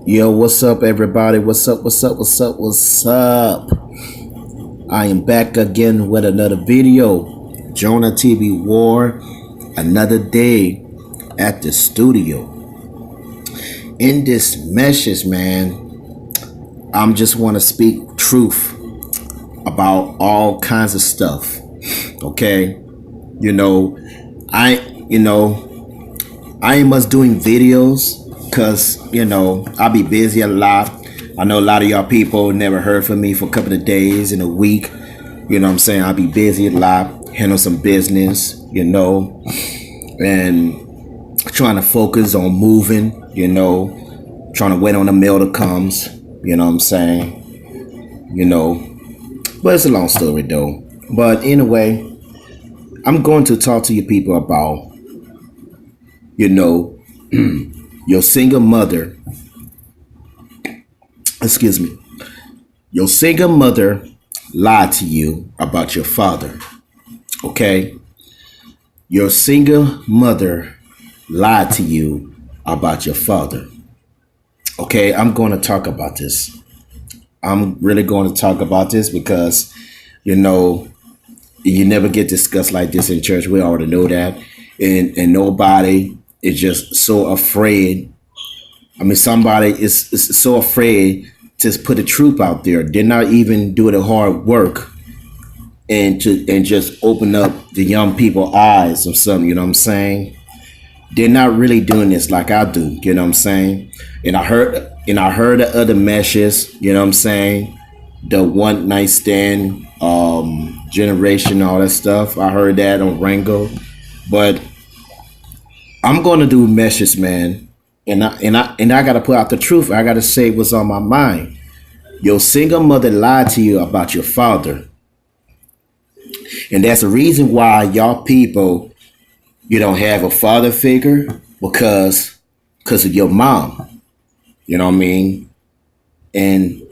Yo, what's up, everybody? What's up? What's up? What's up? What's up? I am back again with another video. Jonah TV War, another day at the studio. In this message, man, I'm just want to speak truth about all kinds of stuff. Okay, you know, I, you know, I ain't much doing videos because I'll be busy a lot. I know a lot of y'all people never heard from me for a couple of days in a week. You know what I'm saying? I'll be busy a lot, handle some business, and trying to focus on moving, trying to wait on the mail that comes, you know what I'm saying? But it's a long story though. But anyway, I'm going to talk to you people about, you know, your single mother, excuse me, your single mother lied to you about your father. Okay? Your single mother lied to you about your father. Okay, I'm going to talk about this. I'm really going to talk about this because, you never get discussed like this in church. We already know that. And nobody is just so afraid. I mean, somebody is so afraid to put the truth out there. They're not even doing the hard work and just open up the young people eyes or something, you know what I'm saying? They're not really doing this like I do, you know what I'm saying? And I heard the other meshes, you know what I'm saying? The one night stand generation, all that stuff. I heard that on Rango. But I'm gonna do meshes, man. And I gotta put out the truth. I gotta say what's on my mind. Your single mother lied to you about your father. And that's the reason why y'all people, you don't have a father figure because of your mom. You know what I mean? And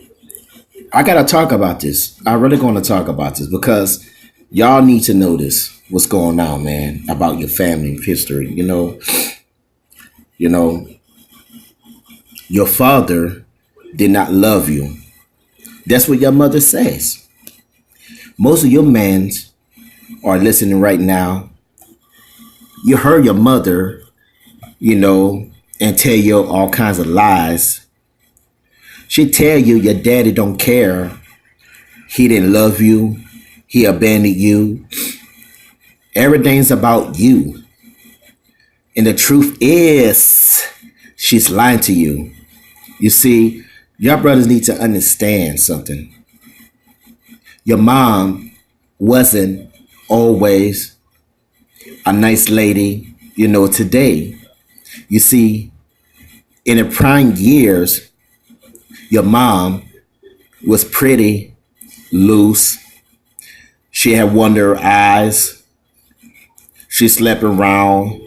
I gotta talk about this. I really gonna talk about this because y'all need to know this. What's going on, man, about your family history. You know, your father did not love you. That's what your mother says. Most of your men are listening right now. You heard your mother, and tell you all kinds of lies. She tell you your daddy don't care. He didn't love you. He abandoned you. Everything's about you. And the truth is, she's lying to you. You see, your brothers need to understand something. Your mom wasn't always a nice lady, today. You see, in the prime years, your mom was pretty loose. She had wonder eyes. She slept around.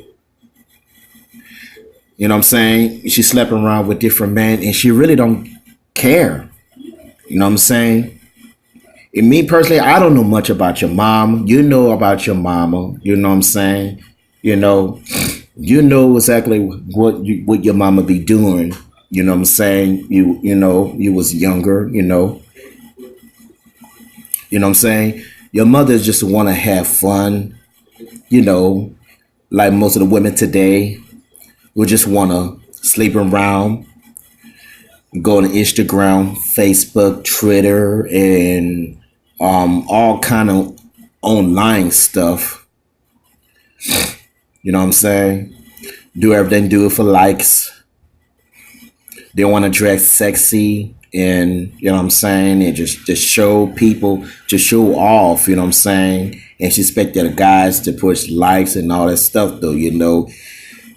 You know what I'm saying? She slept around with different men and she really don't care. You know what I'm saying? And me personally, I don't know much about your mom. You know about your mama. You know what I'm saying? You know exactly what your mama be doing. You know what I'm saying? You was younger, You know what I'm saying? Your mother just want to have fun, like most of the women today who just want to sleep around, go on Instagram, Facebook, Twitter, and all kind of online stuff. You know what I'm saying? Do everything, do it for likes. They want to dress sexy and, you know what I'm saying, and just show people, to show off, you know what I'm saying? And she expect the guys to push likes and all that stuff though,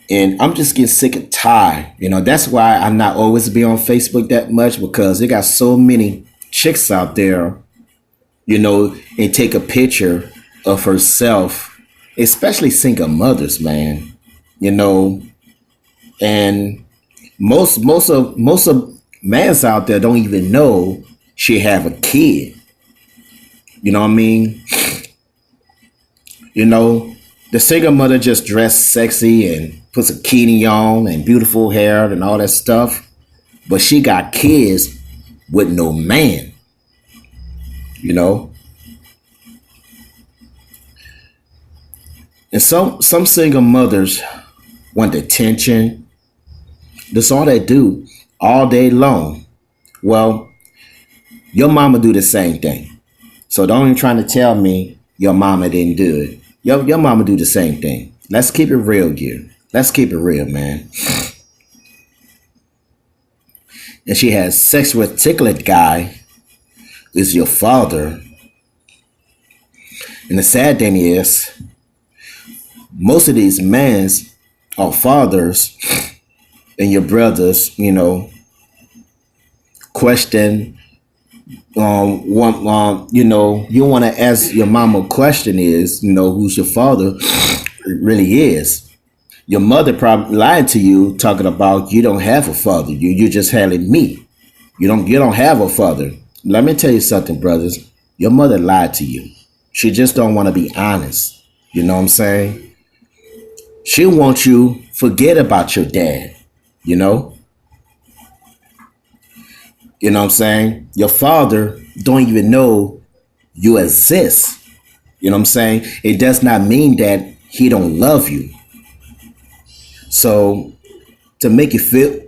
And I'm just getting sick and tired. That's why I'm not always be on Facebook that much because they got so many chicks out there, and take a picture of herself, especially single mothers, man. And most of mans out there don't even know she have a kid. You know what I mean? The single mother just dressed sexy and puts a bikini on and beautiful hair and all that stuff. but she got kids with no man, you know. And some single mothers want attention. That's all they do all day long. Well, your mama do the same thing. So don't even trying to tell me your mama didn't do it. Your mama do the same thing. Let's keep it real here. Let's keep it real, man. And she has sex with particular guy is your father. And the sad thing is, most of these men are fathers, and your brothers, question. You want to ask your mama a question is, who's your father? It really is. Your mother probably lied to you, talking about you don't have a father. You just having me. You don't have a father. Let me tell you something, brothers. Your mother lied to you. She just don't want to be honest. You know what I'm saying? She wants you forget about your dad. You know? You know what I'm saying? Your father don't even know you exist. You know what I'm saying? It does not mean that he don't love you. So to make you feel,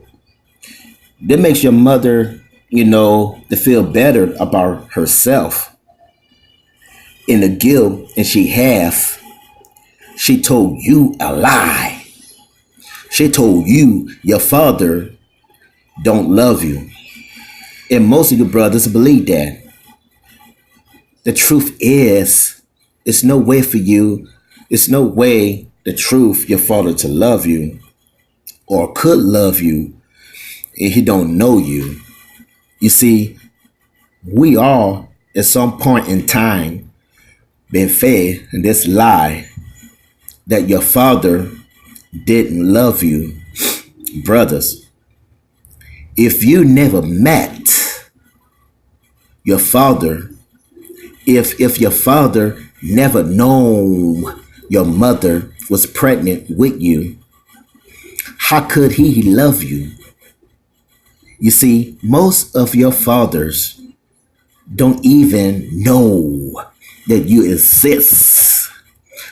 that makes your mother, to feel better about herself. In the guilt and she told you a lie. She told you your father don't love you. And most of your brothers believe that. The truth is, it's no way for you, it's no way the truth, your father to love you or could love you and he don't know you. You see, we all at some point in time been fed this lie that your father didn't love you. Brothers, if you never met your father, if your father never known your mother was pregnant with you, how could he love you? You see, most of your fathers don't even know that you exist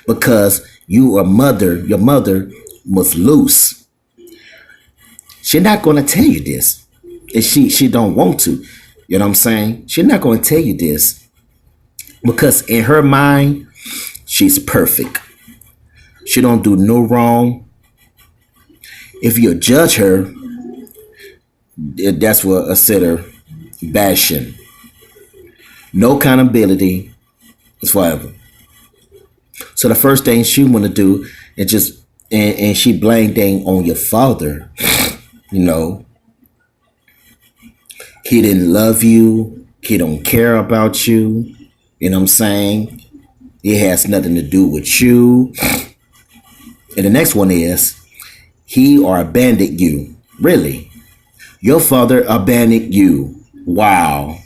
because your mother was loose. She's not going to tell you this. And she don't want to. You know what I'm saying? She's not going to tell you this because in her mind, she's perfect. She don't do no wrong. If you judge her, that's what consider bashing. No accountability is forever. So the first thing she want to do is just and she blame thing on your father. He didn't love you. He don't care about you. You know what I'm saying? It has nothing to do with you. And the next one is he or abandoned you. Really? Your father abandoned you. Wow.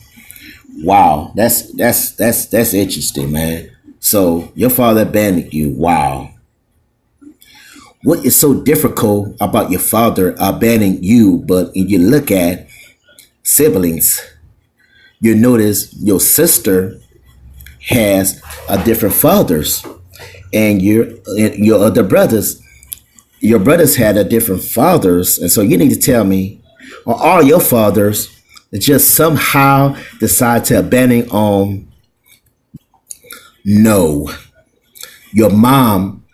Wow. That's interesting, man. So your father abandoned you. Wow. What is so difficult about your father abandoning you? But if you look at siblings, you notice your sister has a different fathers, and your other brothers, your brothers had a different fathers, and so you need to tell me, are all your fathers just somehow decide to abandon on? No, your mom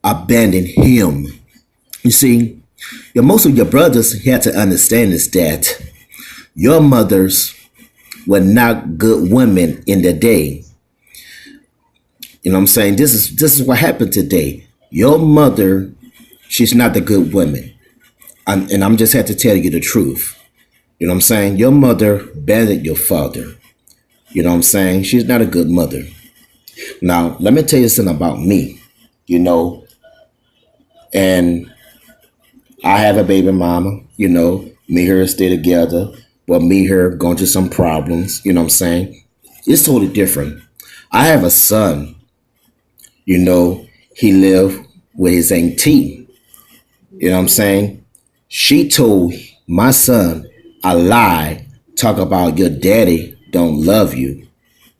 abandoned him. You see, most of your brothers had to understand is that your mothers were not good women in the day. You know what I'm saying? This is what happened today. Your mother, she's not the good woman. And I'm just had to tell you the truth. You know what I'm saying? Your mother abandoned your father. You know what I'm saying? She's not a good mother. Now, let me tell you something about me. And I have a baby mama, me and her stay together, but me and her going through some problems, you know what I'm saying? It's totally different. I have a son, he lived with his auntie. You know what I'm saying? She told my son a lie, talk about your daddy don't love you.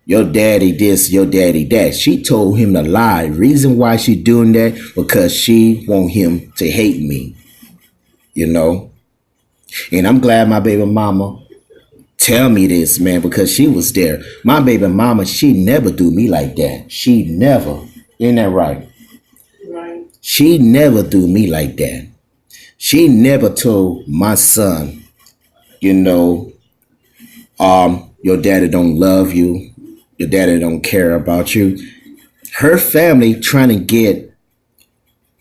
Your daddy this, your daddy that. She told him to lie. Reason why she doing that, because she want him to hate me, you know. And I'm glad my baby mama tell me this, man, because she was there. My baby mama, she never do me like that. She never. Ain't that right? Right. She never do me like that. She never told my son, you know, your daddy don't love you. Your daddy don't care about you. Her family trying to get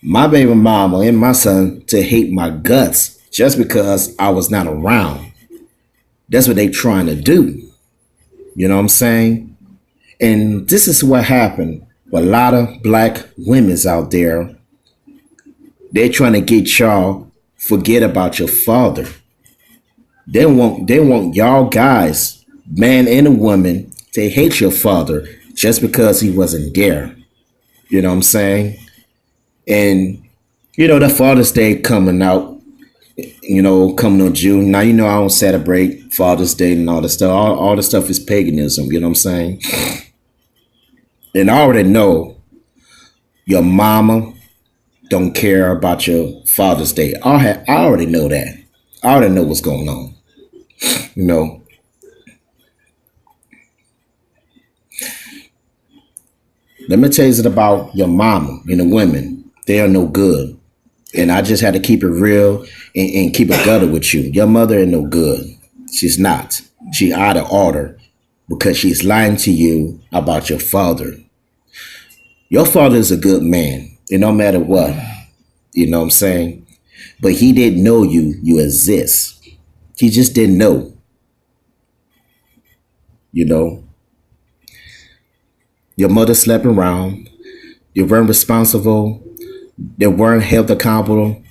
my baby mama and my son to hate my guts just because I was not around. That's what they trying to do. You know what I'm saying? And this is what happened with a lot of black women's out there. They're trying to get y'all forget about your father. They want y'all guys, man and a woman, to hate your father just because he wasn't there. You know what I'm saying? And the Father's Day coming out, coming on June. Now, I don't celebrate Father's Day and all this stuff. All the stuff is paganism, you know what I'm saying? And I already know your mama don't care about your Father's Day. I already know that. I already know what's going on. Let me tell you something about your mama and the women. They are no good. And I just had to keep it real and keep it gutter with you. Your mother ain't no good. She's not. She out of order because she's lying to you about your father. Your father is a good man, and no matter what, you know what I'm saying? But he didn't know you exist. He just didn't know, you know. Your mother slept around. You weren't responsible. They weren't held accountable.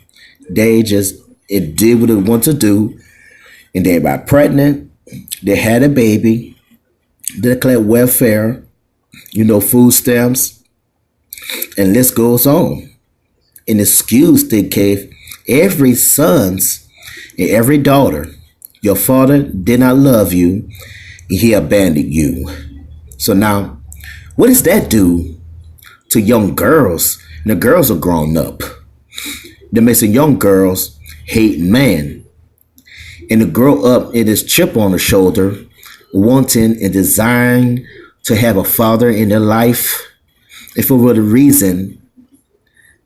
They just did what they want to do. And they got pregnant. They had a baby. They declared welfare, food stamps. And list goes on. An excuse they gave every sons and every daughter. Your father did not love you. And he abandoned you. So now, what does that do to young girls? And the girls are grown up. They're making young girls hate man. And to grow up in this chip on the shoulder, wanting and desiring to have a father in their life. And for whatever reason,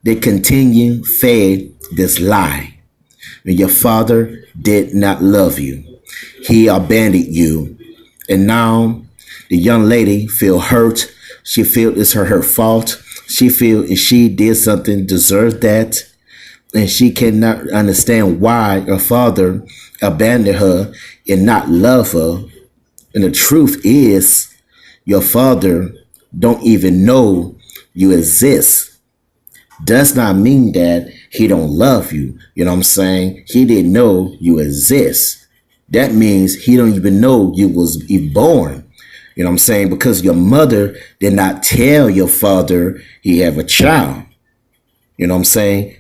they continue fed this lie. And your father did not love you. He abandoned you. And now the young lady feel hurt. She feel it's her fault. She feel if she did something, deserved that. And she cannot understand why her father abandoned her and not love her. And the truth is, your father don't even know you exist. Does not mean that he don't love you. You know what I'm saying? He didn't know you exist. That means he don't even know you was born. You know what I'm saying? Because your mother did not tell your father he have a child. You know what I'm saying?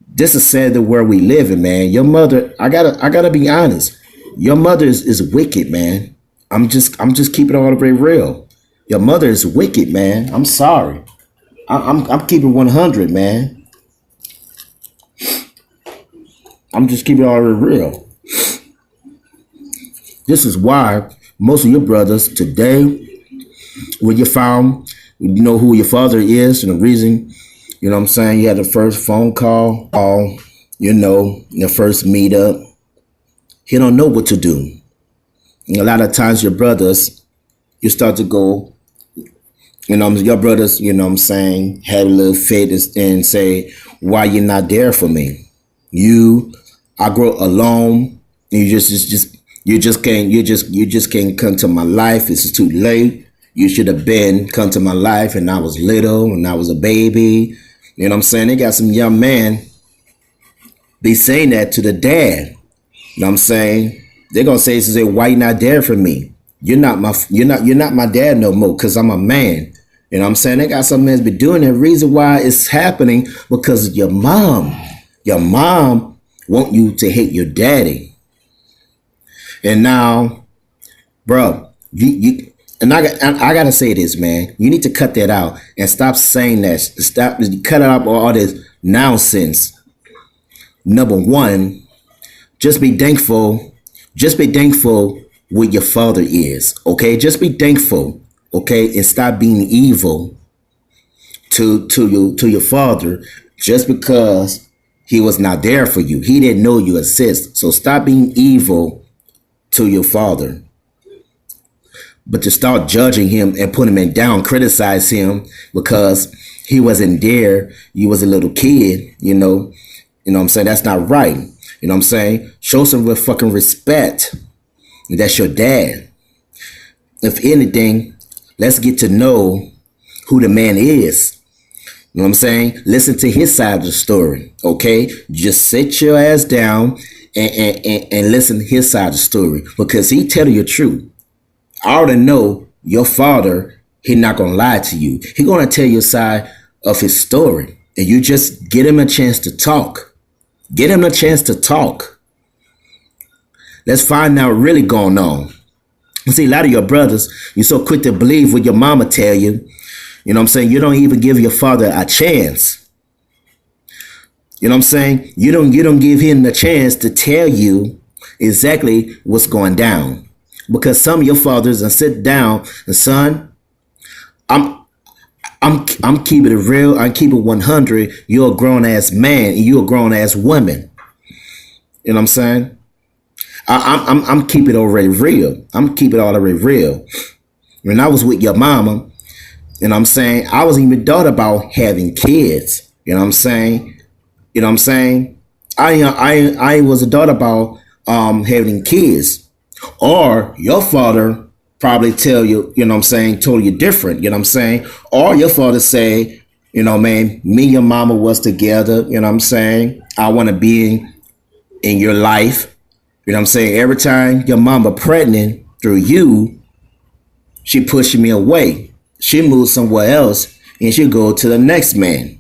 This is sad the world we live in, man. Your mother, I gotta be honest. Your mother is wicked, man. I'm just keeping it all the way real. Your mother is wicked, man. I'm sorry. I'm keeping 100, man. I'm just keeping it all the way real. This is why most of your brothers today, when you found, who your father is and the reason, you know what I'm saying, you had the first phone call, your first meetup, he don't know what to do. And a lot of times your brothers, you start to go, your brothers, have a little fit and say, why you not there for me? I grow alone, and you just can't come to my life. It's too late. You should have been come to my life, and I was little, and I was a baby. You know what I'm saying? They got some young man be saying that to the dad. You know what I'm saying? They're gonna say, why you not there for me? You're not my dad no more, because I'm a man. You know what I'm saying? They got some men be doing that. Reason why it's happening because of your mom. Your mom want you to hate your daddy. And now, bro, I gotta say this, man. You need to cut that out and stop saying that. Stop, cut out all this nonsense. Number one, just be thankful. Just be thankful what your father is. Okay, just be thankful. Okay, and stop being evil to your father just because he was not there for you. He didn't know you exist. So stop being evil to your father. But to start judging him and putting him down, criticize him because he wasn't there. You was a little kid, you know. You know what I'm saying? That's not right. You know what I'm saying? Show some real fucking respect. That's your dad. If anything, let's get to know who the man is. You know what I'm saying? Listen to his side of the story. Okay? Just sit your ass down and listen to his side of the story. Because he tell you the truth. I already know your father, he not gonna lie to you. He gonna tell you a side of his story. And you just get him a chance to talk. Get him a chance to talk. Let's find out really going on. You see, a lot of your brothers, you're so quick to believe what your mama tell you. You know what I'm saying? You don't even give your father a chance. You know what I'm saying? You don't give him the chance to tell you exactly what's going down. Because some of your fathers and sit down and son, I'm keeping it real. I'm keeping it 100. You're a grown ass man and you're a grown ass woman. You know what I'm saying? I'm keeping it already real. I'm keeping it already real. When I was with your mama, you know what I'm saying, I wasn't even thought about having kids. You know what I'm saying? You know what I'm saying? I wasn't thought about having kids. Or your father probably tell you, you know what I'm saying, totally different, you know what I'm saying? Or your father say, you know, man, me and your mama was together, you know what I'm saying? I want to be in your life. You know what I'm saying? Every time your mama pregnant through you, she pushing me away. She moves somewhere else and she go to the next man.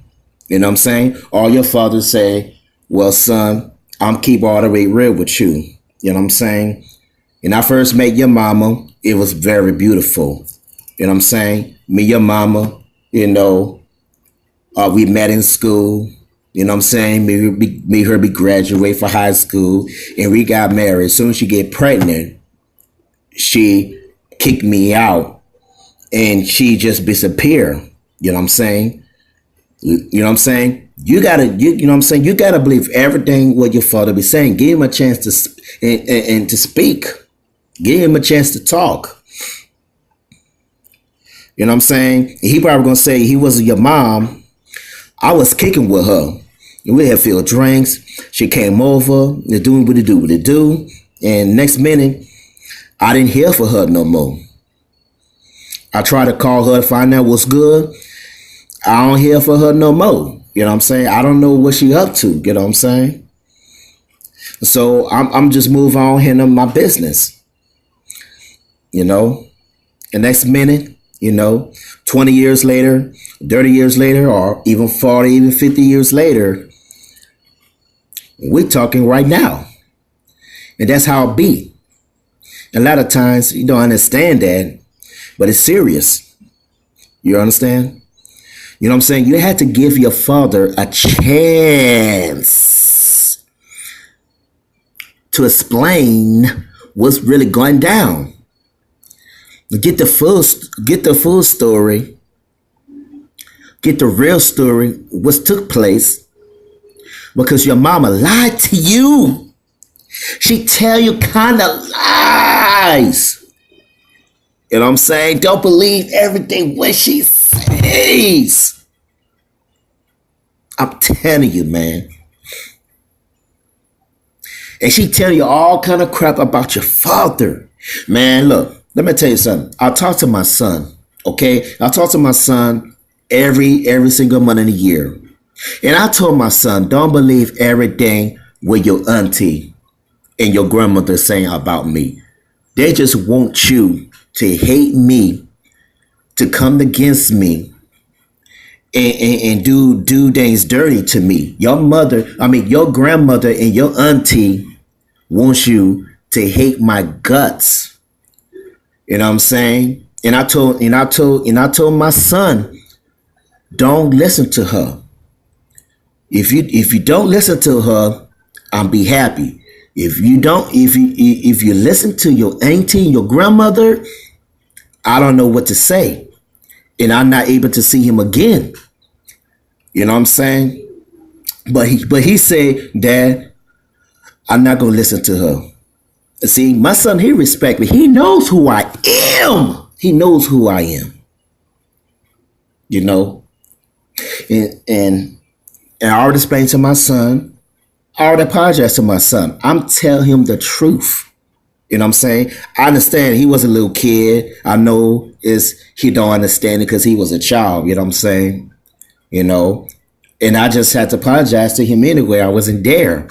You know what I'm saying? Or your father say, well, son, I'm keep all the way real with you. You know what I'm saying? When I first met your mama, it was very beautiful. You know what I'm saying? Me, your mama, you know, we met in school. You know what I'm saying? Me her be graduate for high school and we got married. As soon as she get pregnant, she kicked me out and she just disappeared. You know what I'm saying? You know what I'm saying? You know what I'm saying? You gotta believe everything what your father be saying. Give him a chance to and to speak. Give him a chance to talk. You know what I'm saying? He probably gonna say he wasn't your mom. I was kicking with her. We had filled drinks. She came over. They're doing what they do. And next minute, I didn't hear for her no more. I tried to call her to find out what's good. I don't hear for her no more. You know what I'm saying? I don't know what she up to. You know what I'm saying? So I'm just moving on handling my business. You know, the next minute, you know, 20 years later, 30 years later, or even 40, even 50 years later, we're talking right now. And that's how it be. A lot of times you don't understand that, but it's serious. You understand? You know what I'm saying? You had to give your father a chance to explain what's really going down. Get the full story. Get the real story, what took place. Because your mama lied to you. She tell you kind of lies. You know what I'm saying? Don't believe everything what she says. I'm telling you, man. And she tell you all kind of crap about your father. Man, look. Let me tell you something. I talk to my son, okay? I talk to my son every single month in the year. And I told my son, don't believe everything what your auntie and your grandmother saying about me. They just want you to hate me, to come against me, and do things dirty to me. Your grandmother and your auntie wants you to hate my guts. You know what I'm saying? And I told my son, don't listen to her. If you don't listen to her, I'll be happy. If you listen to your auntie, your grandmother, I don't know what to say. And I'm not able to see him again. You know what I'm saying? But he said, Dad, I'm not gonna listen to her. See, my son, he respects me. He knows who I am. He knows who I am. You know? And I already explained to my son. I already apologized to my son. I'm telling him the truth. You know what I'm saying? I understand he was a little kid. I know he don't understand it because he was a child. You know what I'm saying? You know? And I just had to apologize to him anyway. I wasn't there.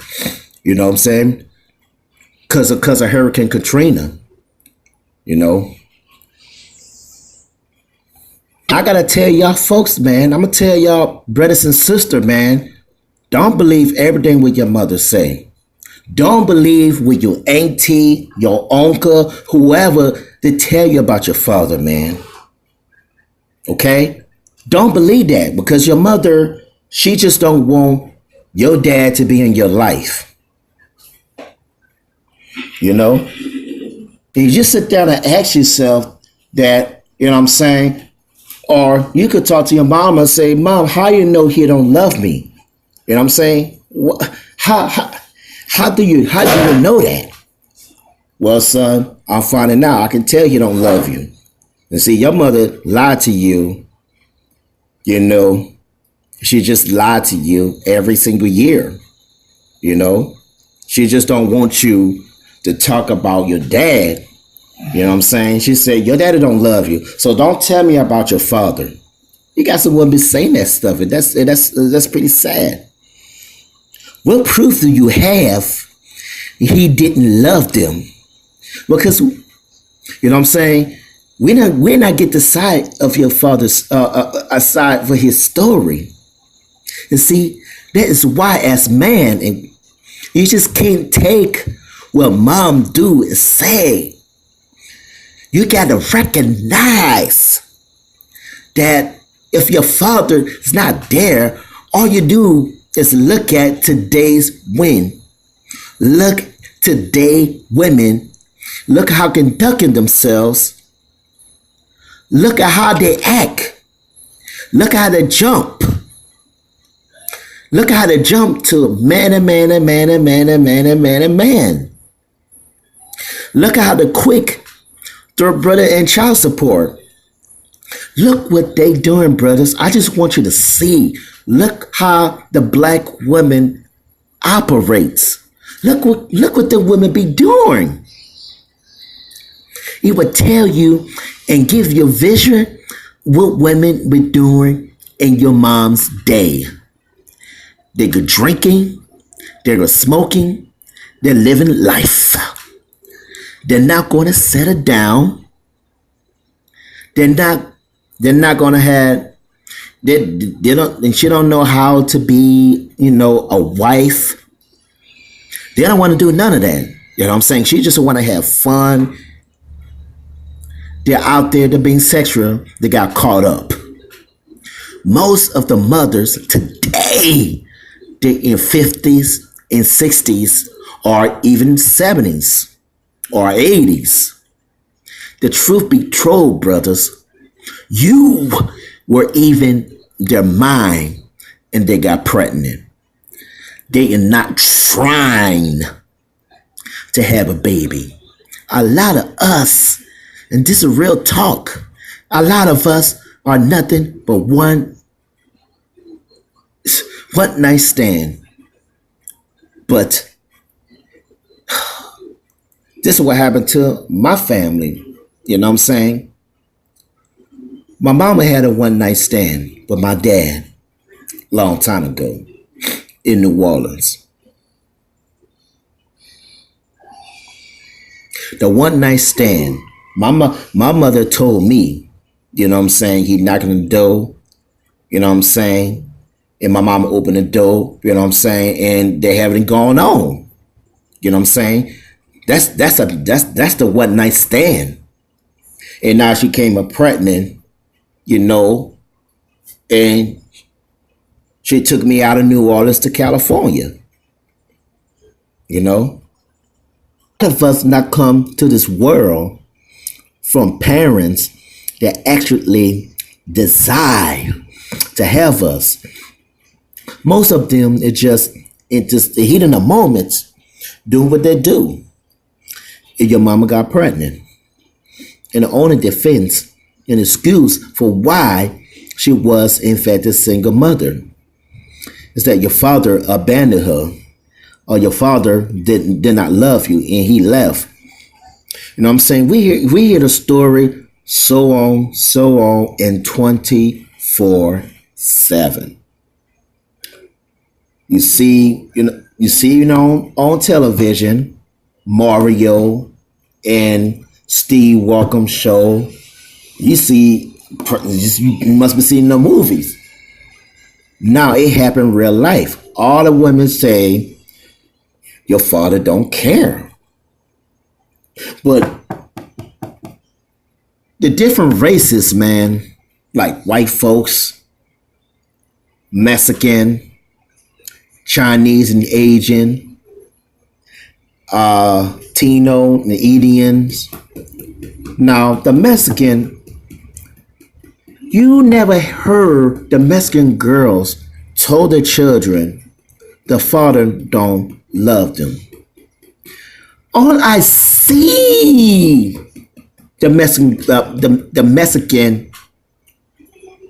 You know what I'm saying? Because of Hurricane Katrina. You know? I got to tell y'all folks, man. I'm going to tell y'all brothers and sisters, man. Don't believe everything what your mother say. Don't believe what your auntie, your uncle, whoever they tell you about your father, man. Okay? Don't believe that because your mother, she just don't want your dad to be in your life. You know? And you just sit down and ask yourself that, you know what I'm saying? Or you could talk to your mom and say, Mom, how you know he don't love me? You know what I'm saying? How do you know that? Well, son, I'm finding out. I can tell he don't love you. And see, your mother lied to you. You know, she just lied to you every single year. You know, she just don't want you to talk about your dad. You know what I'm saying? She said, your daddy don't love you. So don't tell me about your father. You got someone be saying that stuff. And that's pretty sad. What proof do you have he didn't love them? Because, you know what I'm saying? We're not get the side of your father's aside for his story. And see, that is why as man, and you just can't take what mom do and say. You got to recognize that if your father is not there, all you do is look at today's women. Look today women. Look how conducting themselves. Look at how they act. Look how they jump. Look how they jump to man and man and man and man and man and man and man. Look how they quick throw brother and child support. Look what they doing, brothers. I just want you to see. Look how the black woman operates. Look what the women be doing. It would tell you and give you a vision what women be doing in your mom's day. They go drinking, they go smoking, they're living life. They're not going to settle down. They're not going to have. They don't. And she don't know how to be, you know, a wife. They don't want to do none of that. You know what I'm saying? She just want to have fun. They're out there. They're being sexual. They got caught up. Most of the mothers today, they're in 50s and 60s or even 70s. Or 80s. The truth be told, brothers, you were even their mind and they got pregnant. They are not trying to have a baby. A lot of us, and this is real talk, a lot of us are nothing but one night stand. But this is what happened to my family. You know what I'm saying? My mama had a one night stand with my dad long time ago in New Orleans. The one night stand, my mother told me, you know what I'm saying, he knocking on the door, you know what I'm saying, and my mama opened the door, you know what I'm saying, and they haven't gone on, you know what I'm saying. That's the one night stand. And now she came up pregnant, you know, and she took me out of New Orleans to California, you know. A lot of us not come to this world from parents that actually desire to have us. Most of them it just the heat in the moments doing what they do. If your mama got pregnant, and the only defense and excuse for why she was in fact a single mother is that your father abandoned her or your father did not love you and he left. You know what I'm saying? We hear the story so on and 24/7. You see on television Mario and Steve Walkham show. You see, you must be seeing the movies. Now it happened real life. All the women say your father don't care, but the different races, man, like white folks, Mexican, Chinese and Asian, Tino and Indians. Now the Mexican, you never heard the Mexican girls told their children the father don't love them. All I see the Mexican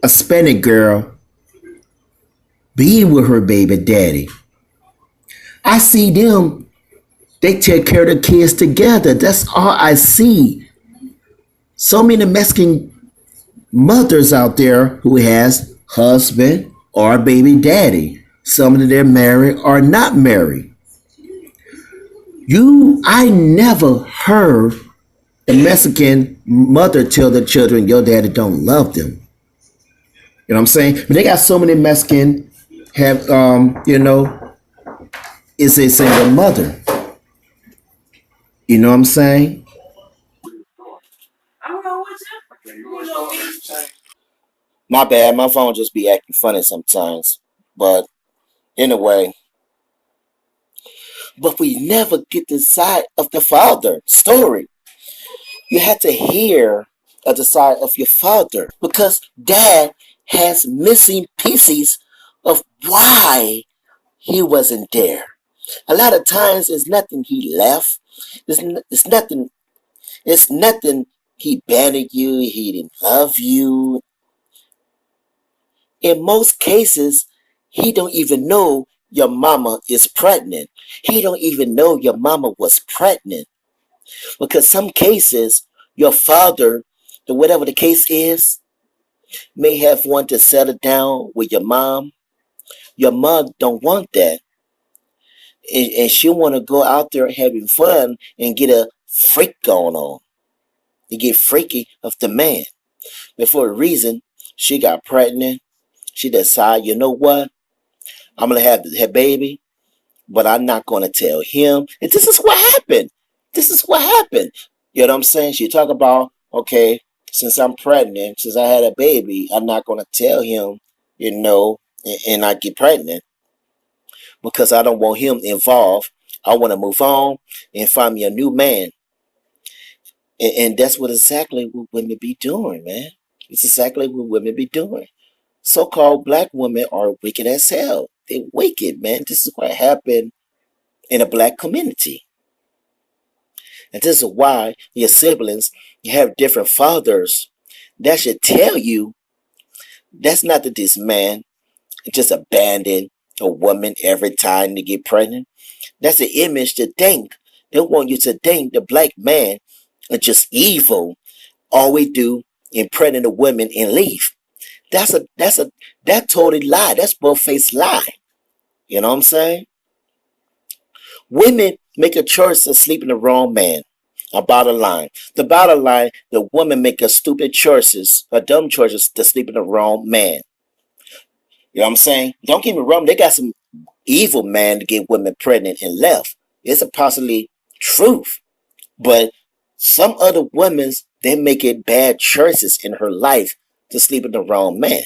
Hispanic girl being with her baby daddy. I see them. They take care of the kids together. That's all I see. So many Mexican mothers out there who has husband or baby daddy. Some of them married or not married. I never heard the Mexican mother tell the children your daddy don't love them. You know what I'm saying? But they got so many Mexican have is a single mother. You know what I'm saying? My bad, my phone just be acting funny sometimes. But anyway, but we never get the side of the father story. You have to hear the side of your father because dad has missing pieces of why he wasn't there. A lot of times it's nothing he left. It's nothing. It's nothing. He abandoned you. He didn't love you. In most cases, he don't even know your mama is pregnant. He don't even know your mama was pregnant because some cases your father, whatever the case is, may have wanted to settle down with your mom. Your mom don't want that, and she want to go out there having fun and get a freak going on. You get freaky of the man. But for a reason, she got pregnant. She decided, you know what? I'm gonna have the baby, but I'm not gonna tell him. And this is what happened. This is what happened. You know what I'm saying? She talk about, okay, since I'm pregnant, since I had a baby, I'm not gonna tell him, and I get pregnant because I don't want him involved. I want to move on and find me a new man. And that's what exactly what women be doing, man. It's exactly what women be doing. So-called black women are wicked as hell. They're wicked, man. This is what happened in a black community. And this is why your siblings, you have different fathers. That should tell you that's not that this man just abandoned a woman every time they get pregnant. That's the image to think. They want you to think the black man is just evil. All we do impregnate a woman and leave. That totally lie. That's both face lie. You know what I'm saying? Women make a choice to sleep in the wrong man. A bottom line. The bottom line, the woman make a stupid choices, a dumb choices to sleep in the wrong man. You know what I'm saying? Don't get me wrong, they got some evil man to get women pregnant and left. It's a possibly truth. But some other women, they make it bad choices in her life to sleep with the wrong man.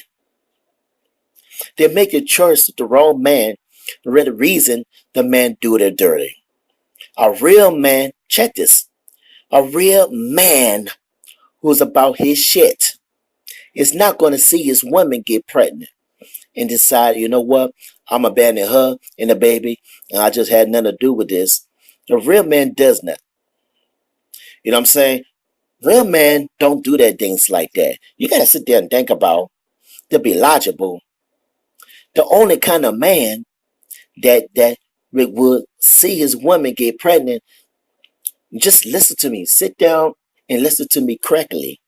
They make a choice with the wrong man for the reason the man do their dirty. A real man, check this. A real man who's about his shit is not going to see his woman get pregnant and decide, you know what, I'm abandoning her and the baby, and I just had nothing to do with this. A real man does not. You know what I'm saying? Real men don't do that things like that. You gotta sit there and think about to be logical. The only kind of man that would see his woman get pregnant, just listen to me. Sit down and listen to me correctly.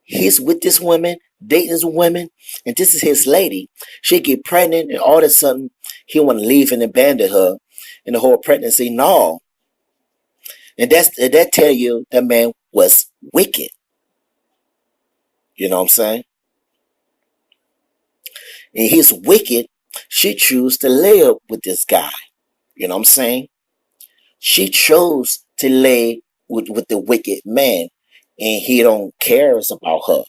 He's with this woman, dating this woman, and this is his lady. She get pregnant, and all of a sudden he want to leave and abandon her, and the whole pregnancy. No, and that tell you that man was wicked. You know what I'm saying? And he's wicked. She chose to lay up with this guy. You know what I'm saying? She chose to lay with the wicked man, and he don't cares about her.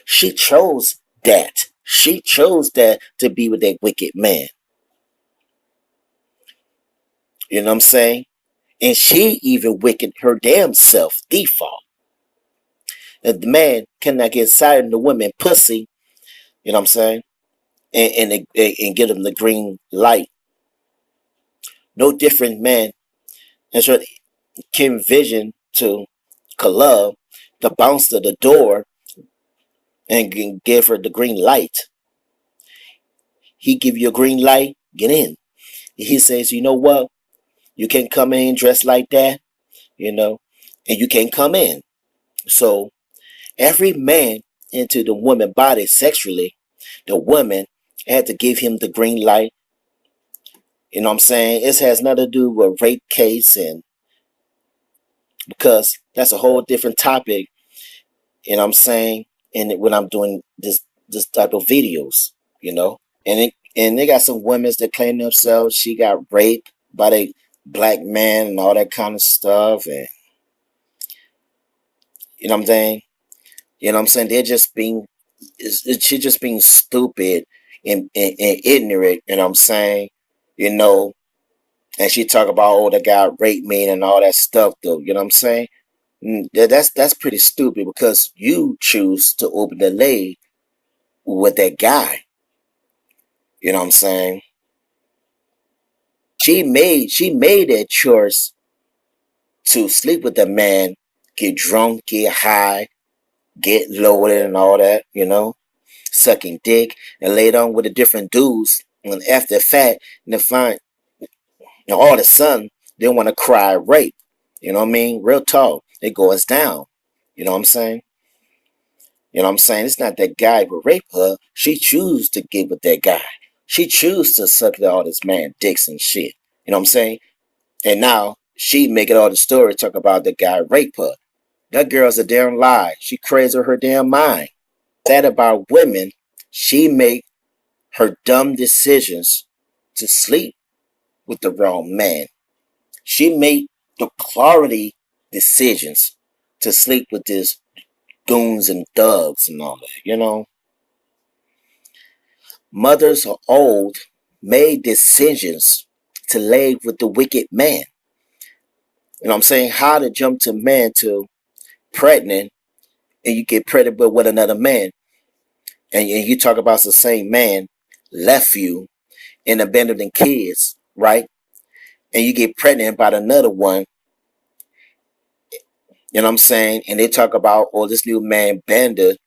She chose that. She chose that to be with that wicked man. You know what I'm saying? And she even wicked her damn self default. If the man cannot get inside of the woman pussy, you know what I'm saying? And give him the green light. No different man. That's what Kim Vision to Kalub to bounce to the door and give her the green light. He give you a green light, get in. He says, you know what? You can't come in dressed like that, you know, and you can't come in. So every man into the woman body sexually, the woman had to give him the green light. You know what I'm saying? It has nothing to do with rape case, and because that's a whole different topic, you know what I'm saying? And when I'm doing this type of videos, you know, and they got some women that claim themselves she got raped by a black man and all that kind of stuff, and you know what I'm saying? You know what I'm saying? They're just being, she just being stupid and ignorant. You know what I'm saying? You know, and she talk about, oh, the guy raped me and all that stuff, though. You know what I'm saying? That's pretty stupid because you choose to open the lay with that guy. You know what I'm saying? She made that choice to sleep with the man, get drunk, get high, get loaded and all that, you know, sucking dick and laid on with the different dudes. And after the fact, and they find, you know, all of a sudden they want to cry rape. You know what I mean? Real talk. It goes down. You know what I'm saying? You know what I'm saying? It's not that guy who raped her. She choose to get with that guy. She choose to suck all this man dicks and shit. You know what I'm saying? And now she making all the story talk about the guy raped her. That girl's a damn lie. She crazy her damn mind. That about women, she make her dumb decisions to sleep with the wrong man. She made the clarity decisions to sleep with these goons and thugs and all that, you know. Mothers are old, made decisions to lay with the wicked man. You know what I'm saying? How to jump to man to pregnant and you get pregnant with another man. And you talk about the same man left you and abandoning kids, right? And you get pregnant by another one, you know what I'm saying? And they talk about, oh, this new man abandoned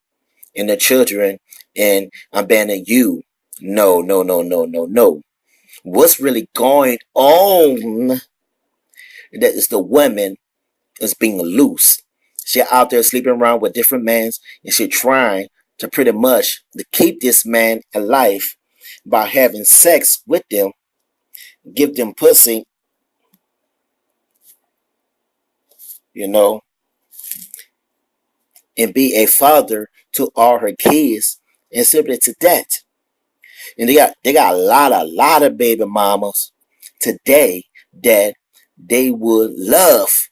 and the children and abandoned you. No, no, no, no, no, no. What's really going on? That is the woman is being loose. She out there sleeping around with different men and she trying to pretty much to keep this man alive by having sex with them, give them pussy, you know, and be a father to all her kids and simply to that. And they got a lot of baby mamas today that they would love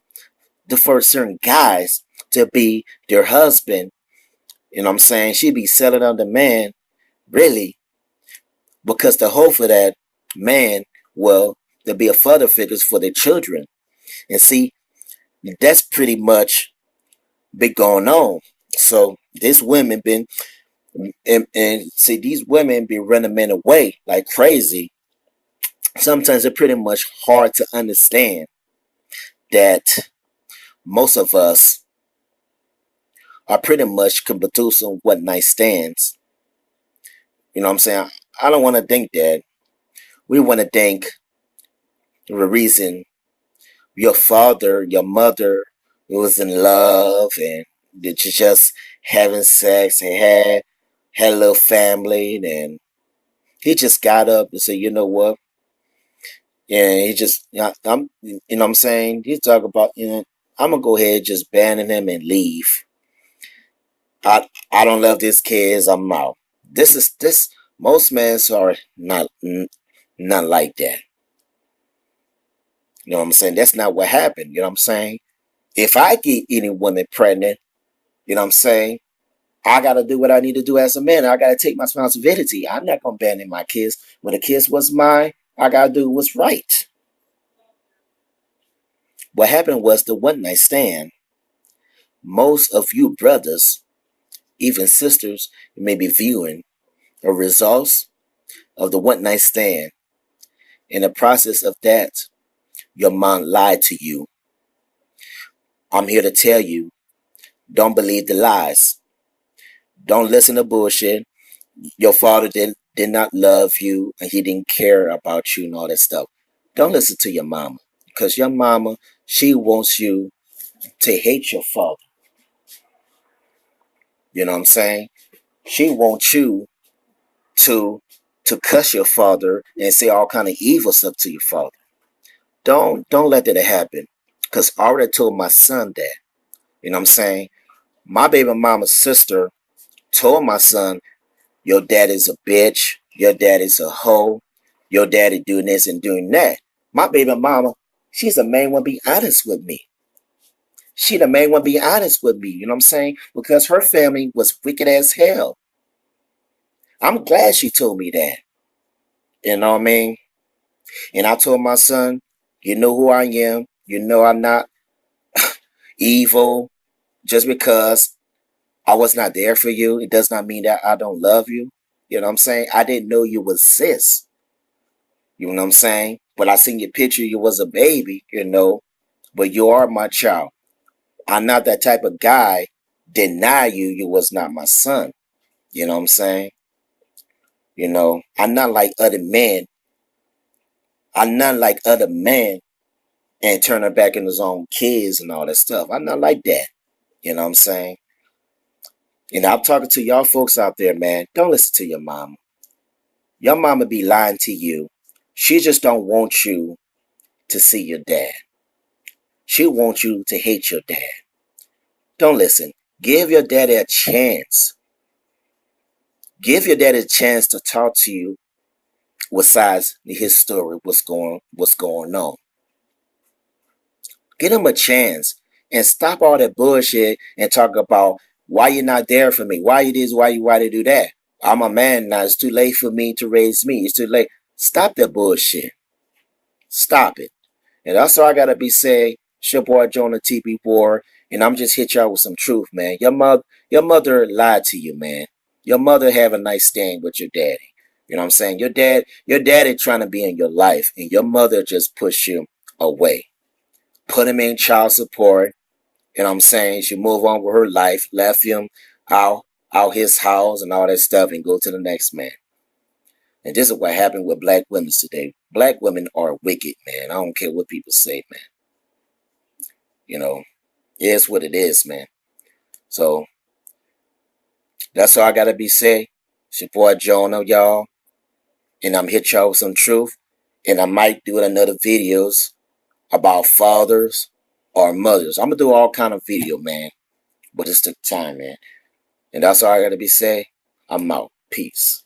the first certain guys to be their husband. You know what I'm saying? She'd be selling on the man, really, because the hope for that man, well, to be a father figures for their children. And see, that's pretty much been going on. So these women been and see these women be running men away like crazy. Sometimes it's pretty much hard to understand that most of us are pretty much can produce on what night stands. You know what I'm saying? I don't want to think that. We want to think the reason your father, your mother was in love and that you just having sex and had a little family, and he just got up and said, you know what? Yeah, he just, you know what I'm saying? He talk about, I'm gonna go ahead just banning him and leave. I don't love these kids. I'm out. This. Most men are not like that. You know what I'm saying? That's not what happened. You know what I'm saying? If I get any woman pregnant, you know what I'm saying? I gotta do what I need to do as a man. I gotta take my responsibility. I'm not gonna abandon my kids. When the kids was mine, I gotta do what's right. What happened was the one night stand. Most of you brothers, even sisters, may be viewing a results of the one night stand. In the process of that, your mom lied to you. I'm here to tell you, don't believe the lies. Don't listen to bullshit. Your father did not love you and he didn't care about you and all that stuff. Don't listen to your mama. Because your mama, she wants you to hate your father. You know what I'm saying? She wants you to cuss your father and say all kind of evil stuff to your father. Don't let that happen. Cause I already told my son that. You know what I'm saying? My baby mama's sister told my son, your dad is a bitch, your dad is a hoe, your daddy doing this and doing that. My baby mama, she's the main one be honest with me. She the main one be honest with me, you know what I'm saying? Because her family was wicked as hell. I'm glad she told me that. You know what I mean? And I told my son, you know who I am. You know I'm not evil. Just because I was not there for you, it does not mean that I don't love you. You know what I'm saying? I didn't know you was sis. You know what I'm saying? But I seen your picture, you was a baby, but you are my child. I'm not that type of guy deny you, you was not my son. You know what I'm saying? I'm not like other men. I'm not like other men and turn her back in his own kids and all that stuff. I'm not like that. You know what I'm saying? I'm talking to y'all folks out there, man. Don't listen to your mama. Your mama be lying to you. She just don't want you to see your dad. She wants you to hate your dad. Don't listen. Give your daddy a chance. Give your daddy a chance to talk to you besides his story, what's going on. Give him a chance and stop all that bullshit and talk about why you're not there for me. Why you this, why you do that. I'm a man now. It's too late for me to raise me. It's too late. Stop that bullshit. Stop it. And that's all I gotta be saying. It's your boy Jonah TP War, and I'm just hit y'all with some truth, man. Your mother lied to you, man. Your mother have a nice stand with your daddy. You know what I'm saying? Your daddy trying to be in your life, and your mother just pushed you away. Put him in child support. You know what I'm saying? She move on with her life, left him out out his house and all that stuff, and go to the next man. And this is what happened with black women today. Black women are wicked, man. I don't care what people say, man. You know, it's what it is, man. So that's all I gotta be say. It's your boy Jonah, y'all. And I'm hit y'all with some truth. And I might do another videos about fathers or mothers. I'm gonna do all kind of video, man. But it's took time, man. And that's all I gotta be say. I'm out. Peace.